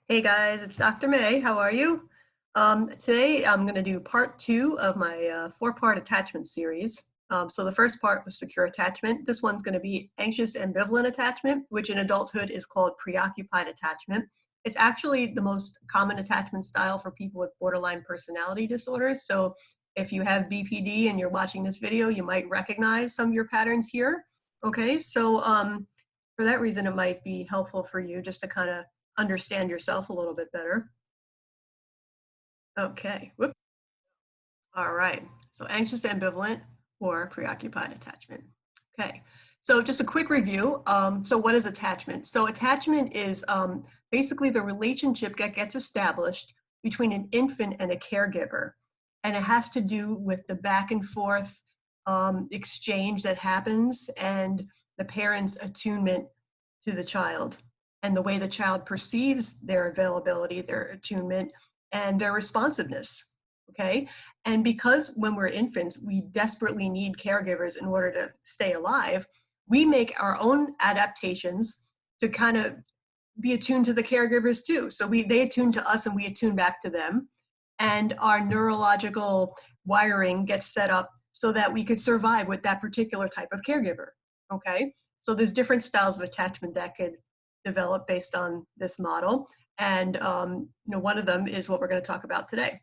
Hey guys, it's Dr. May. How are you? Today I'm going to do part two of my four-part attachment series. So the first part was secure attachment. This one's going to be anxious-ambivalent attachment, which in adulthood is called preoccupied attachment. It's actually the most common attachment style for people with borderline personality disorders. So if you have BPD and you're watching this video, you might recognize some of your patterns here. Okay, so for that reason, it might be helpful for you just to kind of understand yourself a little bit better. Okay, whoop. All right, so anxious ambivalent or preoccupied attachment. Okay, so just a quick review. So what is attachment? So attachment is basically the relationship that gets established between an infant and a caregiver. And it has to do with the back and forth exchange that happens and the parent's attunement to the child and the way the child perceives their availability, their attunement, and their responsiveness. Okay, and because when we're infants, we desperately need caregivers in order to stay alive, we make our own adaptations to kind of be attuned to the caregivers too. So they attune to us and we attune back to them. And our neurological wiring gets set up so that we could survive with that particular type of caregiver. Okay, so there's different styles of attachment that could develop based on this model. And one of them is what we're going to talk about today.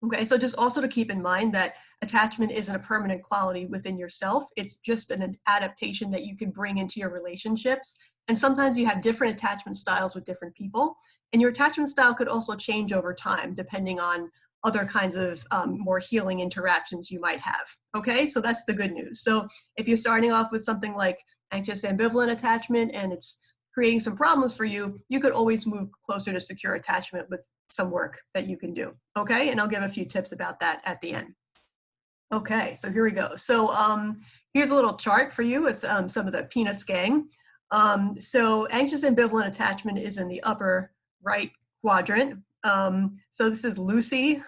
Okay, so just also to keep in mind that attachment isn't a permanent quality within yourself. It's just an adaptation that you can bring into your relationships. And sometimes you have different attachment styles with different people. And your attachment style could also change over time, depending on other kinds of more healing interactions you might have. Okay, so that's the good news. So if you're starting off with something like anxious ambivalent attachment and it's creating some problems for you, you could always move closer to secure attachment with some work that you can do. Okay, and I'll give a few tips about that at the end. Okay, so here we go. So here's a little chart for you with some of the Peanuts gang. So anxious ambivalent attachment is in the upper right quadrant. So this is Lucy.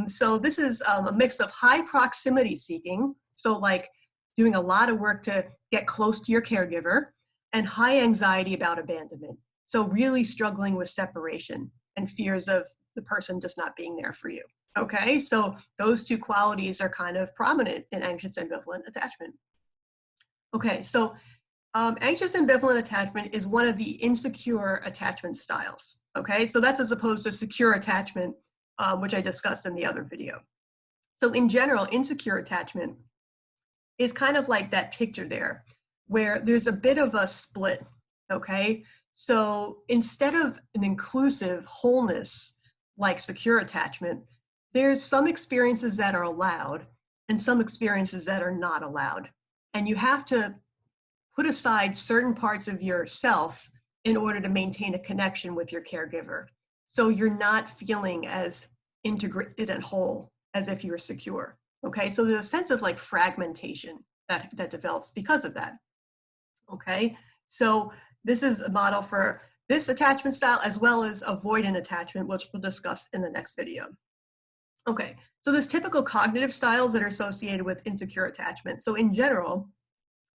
So this is a mix of high proximity seeking, so like doing a lot of work to get close to your caregiver, and high anxiety about abandonment. So really struggling with separation and fears of the person just not being there for you. Okay, so those two qualities are kind of prominent in anxious ambivalent attachment. Okay, so anxious ambivalent attachment is one of the insecure attachment styles. Okay, so that's as opposed to secure attachment, which I discussed in the other video. So in general, insecure attachment is kind of like that picture there, where there's a bit of a split. Okay, so instead of an inclusive wholeness like secure attachment, there's some experiences that are allowed and some experiences that are not allowed. And you have to put aside certain parts of yourself in order to maintain a connection with your caregiver. So you're not feeling as integrated and whole as if you were secure. Okay, so there's a sense of like fragmentation that develops because of that. Okay, so this is a model for this attachment style as well as avoidant attachment, which we'll discuss in the next video. Okay, so there's typical cognitive styles that are associated with insecure attachment. So in general,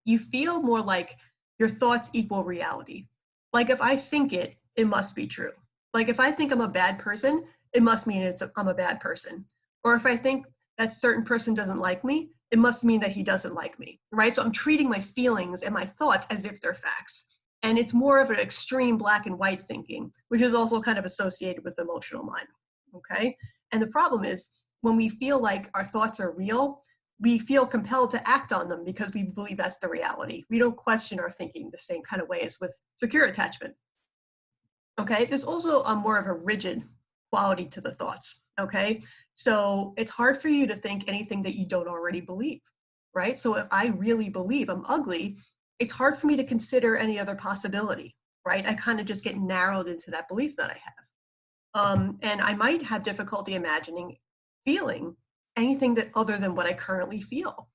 you feel more like your thoughts equal reality. Like if I think it, it must be true. Like if I think I'm a bad person, it must mean I'm a bad person. Or if I think that certain person doesn't like me, it must mean that he doesn't like me, right? So I'm treating my feelings and my thoughts as if they're facts. And it's more of an extreme black and white thinking, which is also kind of associated with emotional mind, okay? And the problem is when we feel like our thoughts are real, we feel compelled to act on them because we believe that's the reality. We don't question our thinking the same kind of way as with secure attachment. Okay, there's also more of a rigid quality to the thoughts, okay? So it's hard for you to think anything that you don't already believe, right? So if I really believe I'm ugly, it's hard for me to consider any other possibility, right? I kind of just get narrowed into that belief that I have. And I might have difficulty imagining feeling anything that other than what I currently feel.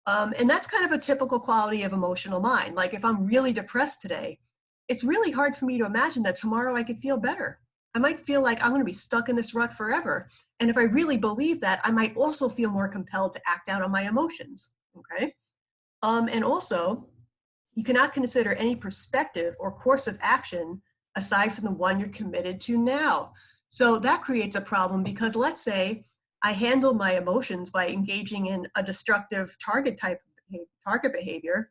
And that's kind of a typical quality of emotional mind. Like if I'm really depressed today, it's really hard for me to imagine that tomorrow I could feel better. I might feel like I'm going to be stuck in this rut forever. And if I really believe that, I might also feel more compelled to act out on my emotions, okay? And also, you cannot consider any perspective or course of action aside from the one you're committed to now. So that creates a problem because let's say I handle my emotions by engaging in a destructive target behavior.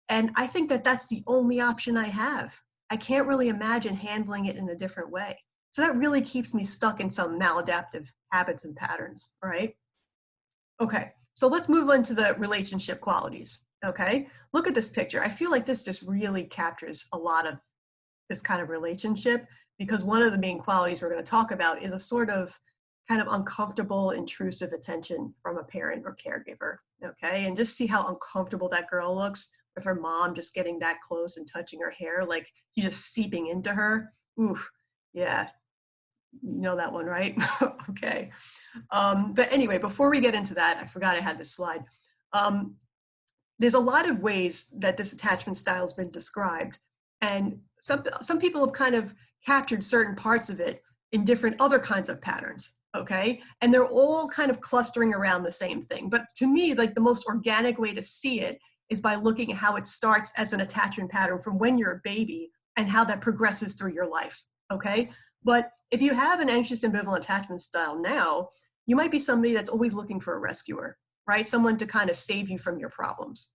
And I think that that's the only option I have. I can't really imagine handling it in a different way. So that really keeps me stuck in some maladaptive habits and patterns, right? Okay, so let's move on to the relationship qualities, okay? Look at this picture. I feel like this just really captures a lot of this kind of relationship because one of the main qualities we're going to talk about is a sort of kind of uncomfortable, intrusive attention from a parent or caregiver, okay? And just see how uncomfortable that girl looks with her mom just getting that close and touching her hair, like he's just seeping into her. Oof, yeah, you know that one, right? Okay. But anyway, before we get into that, I forgot I had this slide. There's a lot of ways that this attachment style has been described. And some people have kind of captured certain parts of it in different other kinds of patterns, okay? And they're all kind of clustering around the same thing. But to me, like the most organic way to see it is by looking at how it starts as an attachment pattern from when you're a baby and how that progresses through your life, okay? But if you have an anxious ambivalent attachment style now, you might be somebody that's always looking for a rescuer, right? Someone to kind of save you from your problems.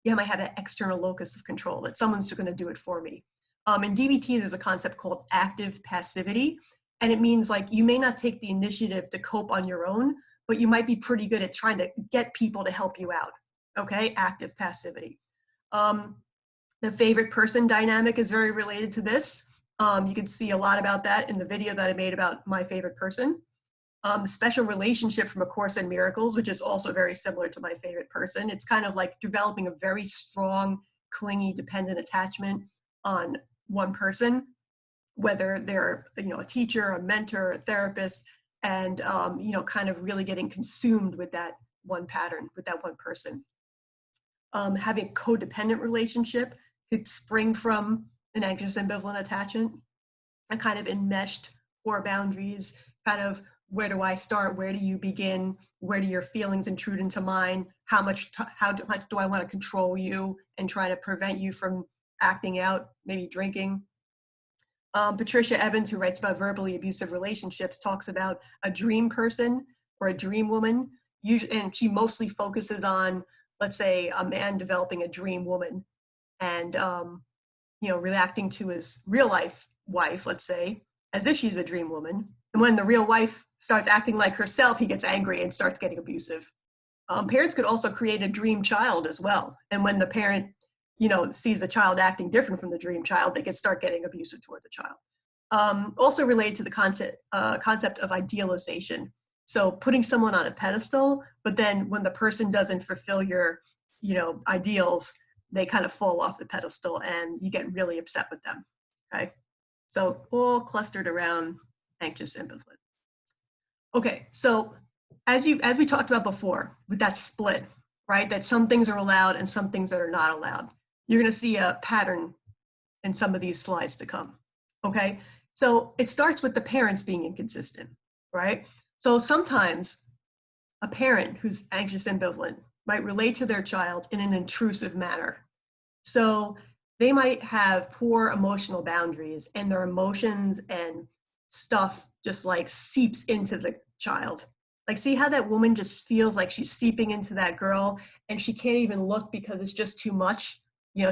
You might have an external locus of control that someone's going to do it for me. In DBT, there's a concept called active passivity. And it means like you may not take the initiative to cope on your own, but you might be pretty good at trying to get people to help you out. Okay, active passivity. The favorite person dynamic is very related to this. You can see a lot about that in the video that I made about my favorite person. The special relationship from A Course in Miracles, which is also very similar to my favorite person. It's kind of like developing a very strong, clingy, dependent attachment on one person, whether they're a teacher, a mentor, a therapist, and kind of really getting consumed with that one pattern, with that one person. Having a codependent relationship could spring from an anxious ambivalent attachment, a kind of enmeshed core boundaries, kind of where do I start? Where do you begin? Where do your feelings intrude into mine? How much do I want to control you and try to prevent you from acting out, maybe drinking? Patricia Evans, who writes about verbally abusive relationships, talks about a dream person or a dream woman, and she mostly focuses on, let's say, a man developing a dream woman and reacting to his real life wife, let's say, as if she's a dream woman. And when the real wife starts acting like herself, he gets angry and starts getting abusive. Parents could also create a dream child as well. And when the parent, sees the child acting different from the dream child, they can start getting abusive toward the child. Also related to the concept of idealization. So putting someone on a pedestal, but then when the person doesn't fulfill your, ideals, they kind of fall off the pedestal and you get really upset with them, okay? So all clustered around anxious ambivalent. Okay, so as we talked about before, with that split, right, that some things are allowed and some things that are not allowed, you're going to see a pattern in some of these slides to come. Okay, so it starts with the parents being inconsistent, right? So sometimes a parent who's anxious ambivalent might relate to their child in an intrusive manner. So they might have poor emotional boundaries and their emotions and stuff just like seeps into the child. Like, see how that woman just feels like she's seeping into that girl and she can't even look because it's just too much.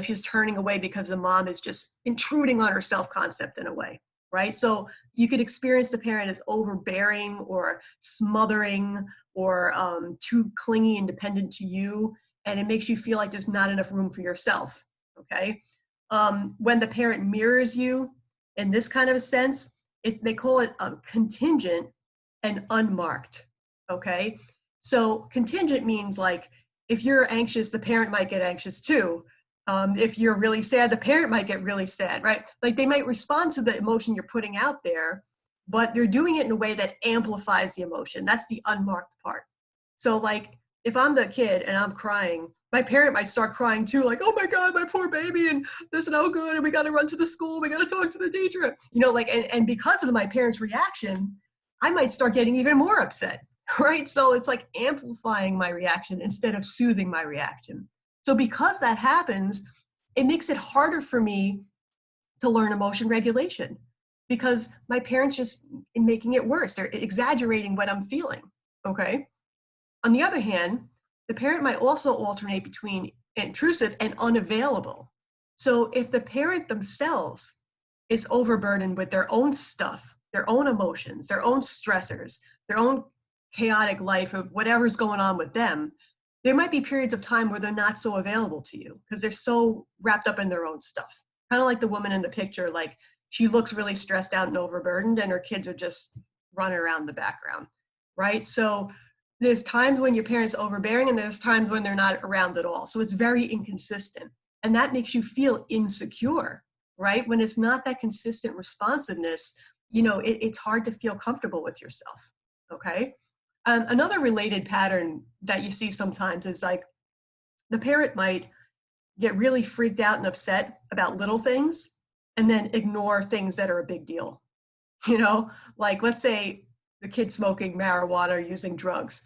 She's turning away because the mom is just intruding on her self-concept in a way, right? So you could experience the parent as overbearing or smothering or too clingy and dependent to you. And it makes you feel like there's not enough room for yourself, okay? When the parent mirrors you in this kind of a sense, they call it contingent and unmarked, okay? So contingent means like, if you're anxious, the parent might get anxious too. If you're really sad, the parent might get really sad, right? Like they might respond to the emotion you're putting out there, but they're doing it in a way that amplifies the emotion. That's the unmarked part. So like, if I'm the kid and I'm crying, my parent might start crying too, like, oh my God, my poor baby, and this is no good, and we got to run to the school, we got to talk to the teacher, and because of my parents' reaction, I might start getting even more upset, right? So it's like amplifying my reaction instead of soothing my reaction. So because that happens, it makes it harder for me to learn emotion regulation because my parents just making it worse. They're exaggerating what I'm feeling, okay? On the other hand, the parent might also alternate between intrusive and unavailable. So if the parent themselves is overburdened with their own stuff, their own emotions, their own stressors, their own chaotic life of whatever's going on with them, there might be periods of time where they're not so available to you because they're so wrapped up in their own stuff. Kind of like the woman in the picture, like she looks really stressed out and overburdened and her kids are just running around the background, right? So there's times when your parents are overbearing and there's times when they're not around at all. So it's very inconsistent. And that makes you feel insecure, right? When it's not that consistent responsiveness, it's hard to feel comfortable with yourself, okay? Another related pattern that you see sometimes is like the parent might get really freaked out and upset about little things and then ignore things that are a big deal. Like let's say the kid smoking marijuana or using drugs,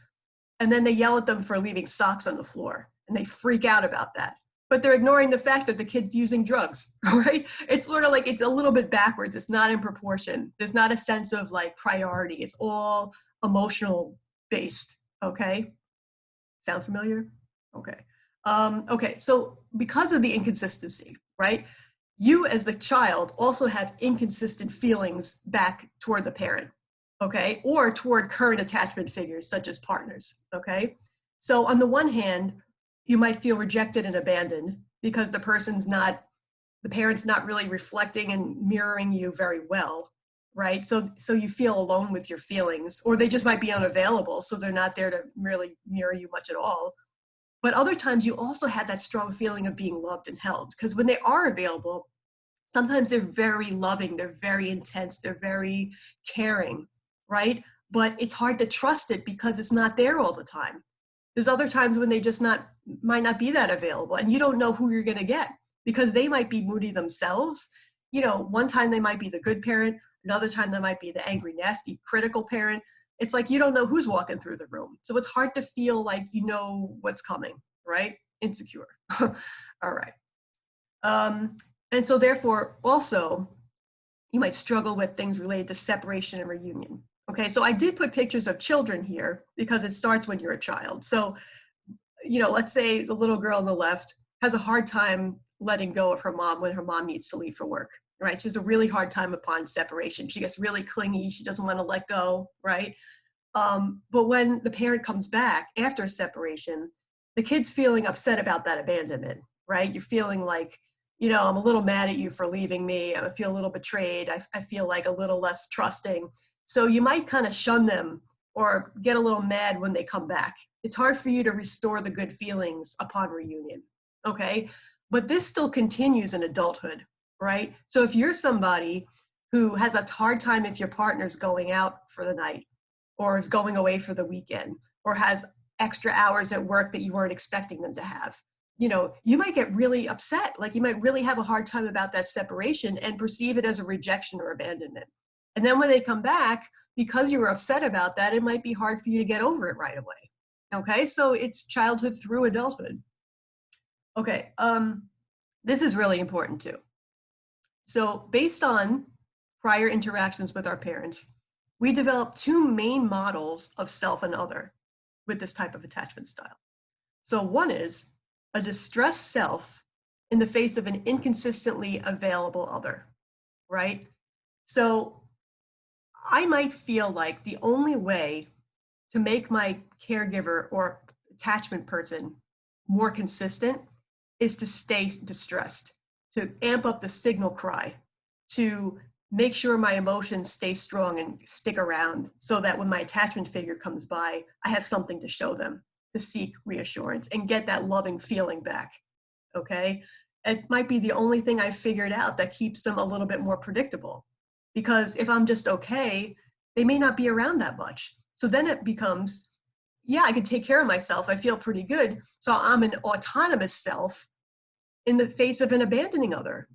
and then they yell at them for leaving socks on the floor and they freak out about that. But they're ignoring the fact that the kid's using drugs, right? It's sort of like it's a little bit backwards. It's not in proportion. There's not a sense of like priority. It's all emotional based, okay? Sound familiar? Okay. Okay, so because of the inconsistency, right? You as the child also have inconsistent feelings back toward the parent, okay? Or toward current attachment figures such as partners, okay? So on the one hand, you might feel rejected and abandoned because the parent's not really reflecting and mirroring you very well, right? So you feel alone with your feelings, or they just might be unavailable, so they're not there to really mirror you much at all. But other times you also had that strong feeling of being loved and held, because when they are available, sometimes they're very loving, they're very intense, they're very caring, right? But it's hard to trust it because it's not there all the time. There's other times when they just might not be that available, and you don't know who you're going to get because they might be moody themselves. One time they might be the good parent, another time they might be the angry, nasty, critical parent. It's like you don't know who's walking through the room. So it's hard to feel like you know what's coming, right? Insecure. All right. And so therefore, also, you might struggle with things related to separation and reunion. Okay, so I did put pictures of children here because it starts when you're a child. So, let's say the little girl on the left has a hard time letting go of her mom when her mom needs to leave for work, right? She has a really hard time upon separation. She gets really clingy. She doesn't want to let go, right? But when the parent comes back after a separation, the kid's feeling upset about that abandonment, right? You're feeling like, I'm a little mad at you for leaving me. I feel a little betrayed. I feel like a little less trusting. So you might kind of shun them or get a little mad when they come back. It's hard for you to restore the good feelings upon reunion, okay? But this still continues in adulthood, right? So if you're somebody who has a hard time if your partner's going out for the night or is going away for the weekend or has extra hours at work that you weren't expecting them to have, you might get really upset. Like you might really have a hard time about that separation and perceive it as a rejection or abandonment. And then when they come back, because you were upset about that, it might be hard for you to get over it right away. Okay, so it's childhood through adulthood. Okay, this is really important too. So based on prior interactions with our parents, we developed two main models of self and other with this type of attachment style. So one is a distressed self in the face of an inconsistently available other, right? So I might feel like the only way to make my caregiver or attachment person more consistent is to stay distressed, to amp up the signal cry, to make sure my emotions stay strong and stick around so that when my attachment figure comes by, I have something to show them, to seek reassurance and get that loving feeling back, okay? It might be the only thing I've figured out that keeps them a little bit more predictable. Because if I'm just okay, they may not be around that much. So then it becomes, yeah, I can take care of myself. I feel pretty good. So I'm an autonomous self in the face of an abandoning other,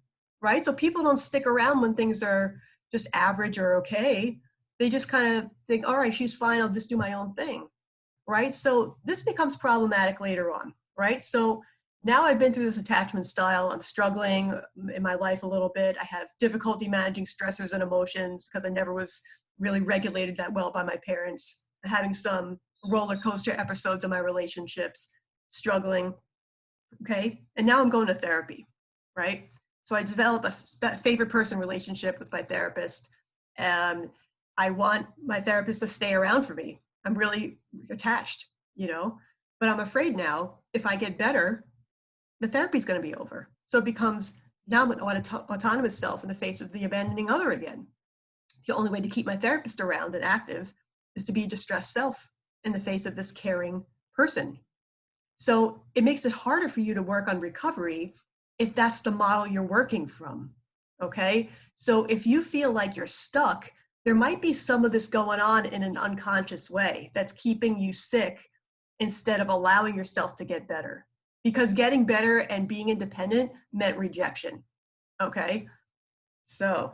right? So people don't stick around when things are just average or okay. They just kind of think, all right, she's fine. I'll just do my own thing, right? So this becomes problematic later on, right? So now I've been through this attachment style. I'm struggling in my life a little bit. I have difficulty managing stressors and emotions because I never was really regulated that well by my parents. I'm having some roller coaster episodes in my relationships, struggling. Okay. And now I'm going to therapy, right? So I develop a favorite person relationship with my therapist. And I want my therapist to stay around for me. I'm really attached, you know, but I'm afraid now if I get better, the therapy is going to be over. So it becomes now an autonomous self in the face of the abandoning other again. The only way to keep my therapist around and active is to be a distressed self in the face of this caring person. So it makes it harder for you to work on recovery if that's the model you're working from. Okay. So if you feel like you're stuck, there might be some of this going on in an unconscious way that's keeping you sick instead of allowing yourself to get better. Because getting better and being independent meant rejection. Okay. So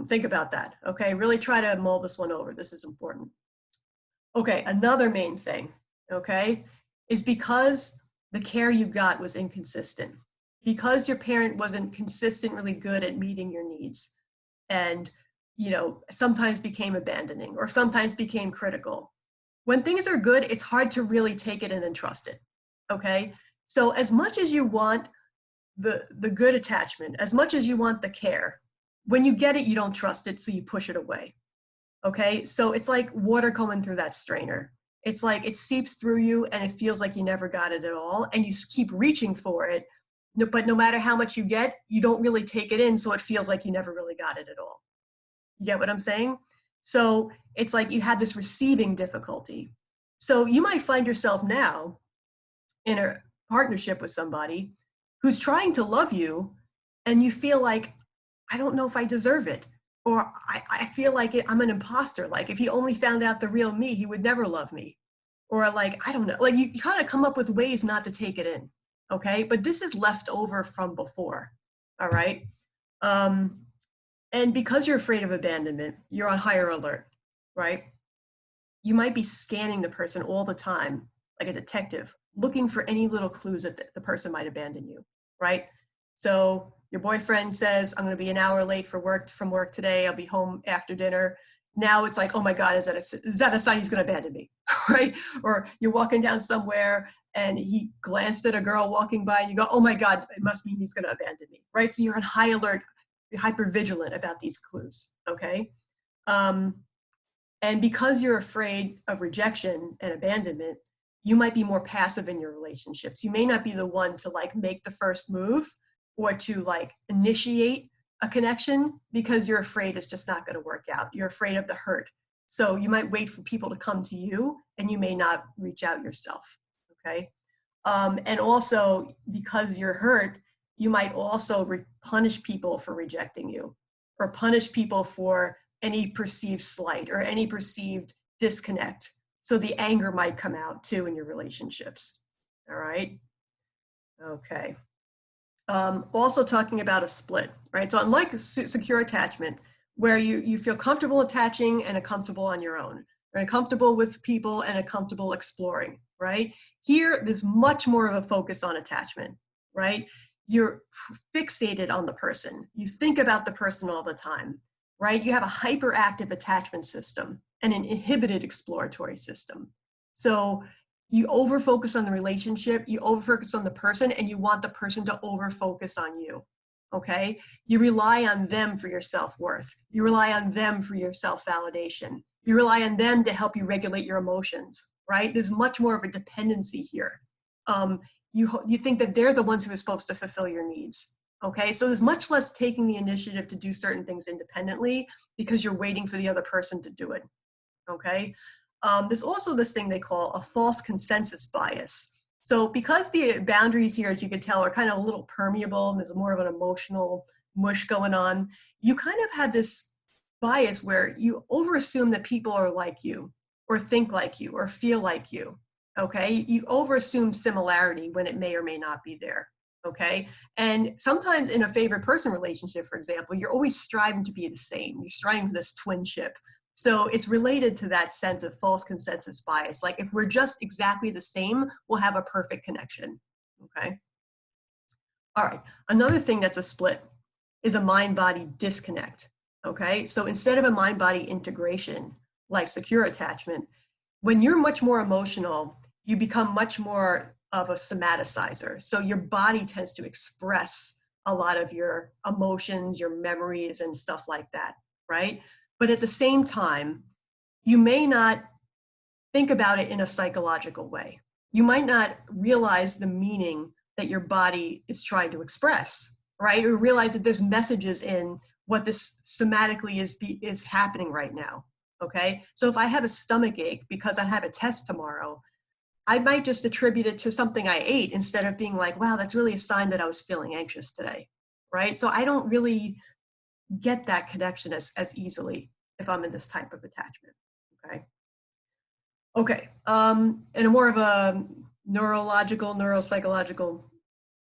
think about that. Okay. Really try to mull this one over. This is important. Okay. Another main thing, okay, is because the care you got was inconsistent, because your parent wasn't consistently good at meeting your needs and, you know, sometimes became abandoning or sometimes became critical. When things are good, it's hard to really take it in and trust it. Okay. So as much as you want the good attachment, as much as you want the care, when you get it, you don't trust it. So you push it away. Okay. So it's like water coming through that strainer. It's like it seeps through you and it feels like you never got it at all. And you keep reaching for it. But no matter how much you get, you don't really take it in. So it feels like you never really got it at all. You get what I'm saying? So it's like you had this receiving difficulty. So you might find yourself now in a partnership with somebody who's trying to love you and you feel like, I don't know if I deserve it. Or I feel like I'm an imposter. Like if he only found out the real me, he would never love me. Or like, I don't know, like you kind of come up with ways not to take it in. Okay. But this is left over from before. All right. And because you're afraid of abandonment, you're on higher alert, right? You might be scanning the person all the time, like a detective, looking for any little clues that the person might abandon you, right? So your boyfriend says, I'm going to be an hour late from work today. I'll be home after dinner. Now it's like, oh my God, is that a sign he's going to abandon me, right? Or you're walking down somewhere and he glanced at a girl walking by and you go, oh my God, it must mean he's going to abandon me, right? So you're on high alert, you're hyper vigilant about these clues, okay? And because you're afraid of rejection and abandonment, you might be more passive in your relationships. You may not be the one to like make the first move or to like initiate a connection because you're afraid it's just not going to work out. You're afraid of the hurt. So you might wait for people to come to you and you may not reach out yourself. Okay. And also because you're hurt, you might also punish people for rejecting you or punish people for any perceived slight or any perceived disconnect. So the anger might come out too in your relationships. All right. Okay. Also talking about a split, right? So unlike secure attachment, where you feel comfortable attaching and comfortable on your own, right? Comfortable with people and comfortable exploring, right? Here, there's much more of a focus on attachment, right? You're fixated on the person. You think about the person all the time, right? You have a hyperactive attachment system and an inhibited exploratory system. So you over-focus on the relationship, you over-focus on the person, and you want the person to over-focus on you, okay? You rely on them for your self-worth. You rely on them for your self-validation. You rely on them to help you regulate your emotions, right? There's much more of a dependency here. You think that they're the ones who are supposed to fulfill your needs, okay? So there's much less taking the initiative to do certain things independently because you're waiting for the other person to do it, okay? There's also this thing they call a false consensus bias. So because the boundaries here, as you can tell, are kind of a little permeable and there's more of an emotional mush going on, you kind of had this bias where you overassume that people are like you or think like you or feel like you, okay? You overassume similarity when it may or may not be there, okay? And sometimes in a favorite person relationship, for example, you're always striving to be the same. You're striving for this twinship. So it's related to that sense of false consensus bias. Like if we're just exactly the same, we'll have a perfect connection, okay? All right. Another thing that's a split is a mind-body disconnect. Okay. So instead of a mind-body integration, like secure attachment, when you're much more emotional, you become much more of a somaticizer. So your body tends to express a lot of your emotions, your memories, and stuff like that, right? But at the same time, you may not think about it in a psychological way. You might not realize the meaning that your body is trying to express, right? Or realize that there's messages in what this somatically is happening right now. Okay. So if I have a stomach ache because I have a test tomorrow, I might just attribute it to something I ate instead of being like, wow, that's really a sign that I was feeling anxious today. Right. So I don't really get that connection as easily if I'm in this type of attachment. Okay. Okay. In a more of a neurological, neuropsychological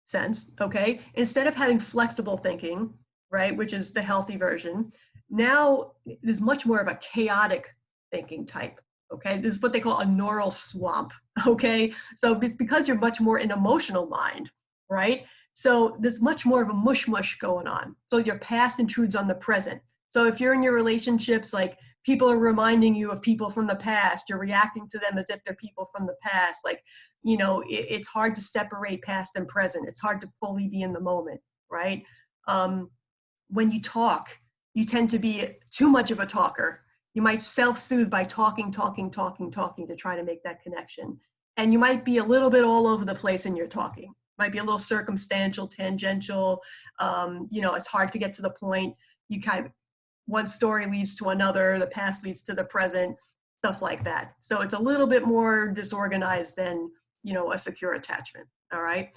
sense, okay, instead of having flexible thinking, right, which is the healthy version, now there's much more of a chaotic thinking type. Okay, this is what they call a neural swamp. Okay, so because you're much more in emotional mind, right? So there's much more of a mush mush going on. So your past intrudes on the present. So if you're in your relationships, like people are reminding you of people from the past, you're reacting to them as if they're people from the past. Like, you know, it's hard to separate past and present. It's hard to fully be in the moment, right? When you talk, you tend to be too much of a talker. You might self-soothe by talking to try to make that connection. And you might be a little bit all over the place in your talking. Might be a little circumstantial, tangential. You know, it's hard to get to the point. You kind of, one story leads to another, the past leads to the present, stuff like that. So it's a little bit more disorganized than, you know, a secure attachment. All right.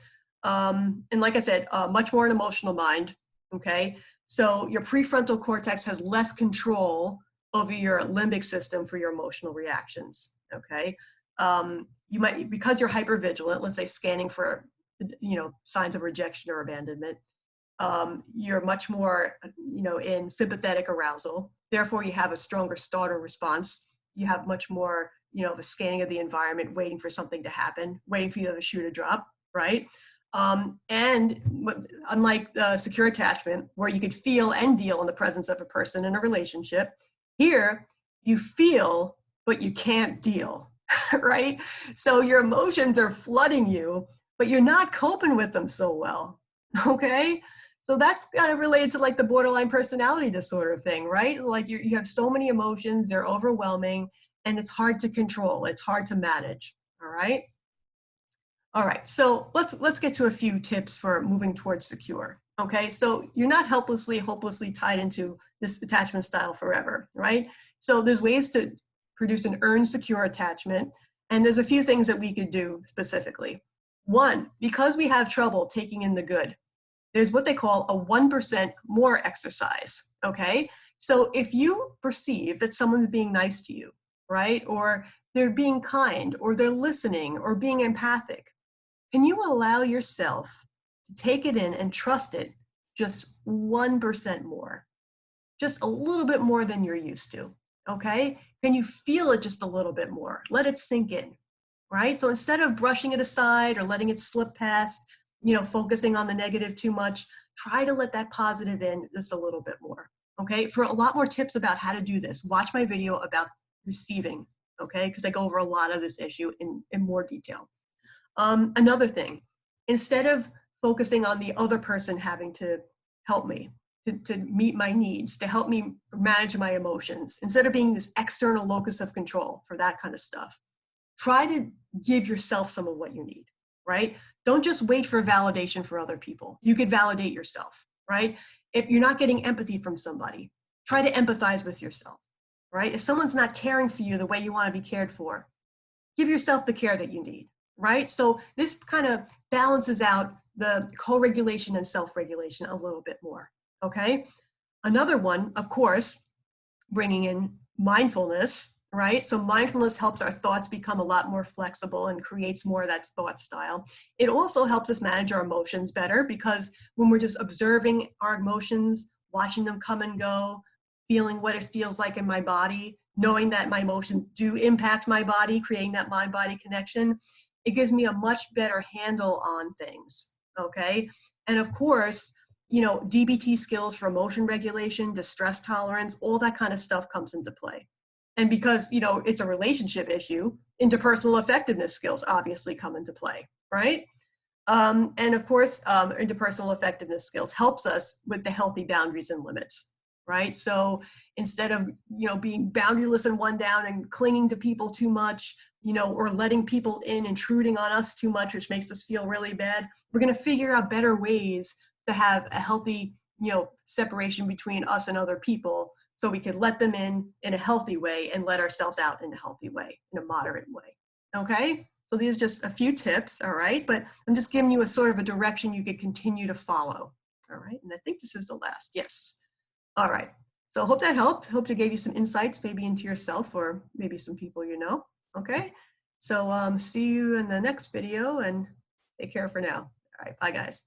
And like I said, much more an emotional mind. Okay. So your prefrontal cortex has less control over your limbic system for your emotional reactions. Okay. You might, because you're hypervigilant, let's say scanning for, you know, signs of rejection or abandonment, you're much more, you know, in sympathetic arousal. Therefore, you have a stronger startle response. You have much more, you know, of a scanning of the environment, waiting for something to happen, waiting for the shoe to drop, right? And unlike secure attachment, where you could feel and deal in the presence of a person in a relationship, here you feel, but you can't deal, right? So your emotions are flooding you, but you're not coping with them so well, okay? So that's kind of related to like the borderline personality disorder thing, right? Like you have so many emotions, they're overwhelming, and it's hard to control. It's hard to manage, all right? All right, so let's get to a few tips for moving towards secure. Okay, so you're not helplessly, hopelessly tied into this attachment style forever, right? So there's ways to produce an earned secure attachment, and there's a few things that we could do specifically. One, because we have trouble taking in the good, there's what they call a 1% more exercise, okay? So if you perceive that someone's being nice to you, right? Or they're being kind, or they're listening, or being empathic, can you allow yourself to take it in and trust it just 1% more? Just a little bit more than you're used to, okay? Can you feel it just a little bit more? Let it sink in, right? So instead of brushing it aside or letting it slip past, you know, focusing on the negative too much, try to let that positive in just a little bit more, okay? For a lot more tips about how to do this, watch my video about receiving, okay? Because I go over a lot of this issue in more detail. Another thing, instead of focusing on the other person having to help me, to meet my needs, to help me manage my emotions, instead of being this external locus of control for that kind of stuff, try to give yourself some of what you need, right? Don't just wait for validation for other people. You could validate yourself, right? If you're not getting empathy from somebody, try to empathize with yourself, right? If someone's not caring for you the way you want to be cared for, give yourself the care that you need, right? So this kind of balances out the co-regulation and self-regulation a little bit more, okay? Another one, of course, bringing in mindfulness, right? So mindfulness helps our thoughts become a lot more flexible and creates more of that thought style. It also helps us manage our emotions better, because when we're just observing our emotions, watching them come and go, feeling what it feels like in my body, knowing that my emotions do impact my body, creating that mind-body connection, it gives me a much better handle on things, okay? And of course, DBT skills for emotion regulation, distress tolerance, all that kind of stuff comes into play. And because, it's a relationship issue, interpersonal effectiveness skills obviously come into play, right? And of course, interpersonal effectiveness skills helps us with the healthy boundaries and limits, right? So instead of, being boundaryless and one down and clinging to people too much, or letting people in, intruding on us too much, which makes us feel really bad, we're going to figure out better ways to have a healthy, separation between us and other people, so we could let them in a healthy way and let ourselves out in a healthy way, in a moderate way. Okay? So these are just a few tips, all right? But I'm just giving you a sort of a direction you could continue to follow, all right? And I think this is the last, yes. All right, so hope that helped. Hope to give you some insights maybe into yourself or maybe some people you know, okay? So see you in the next video and take care for now. All right, bye guys.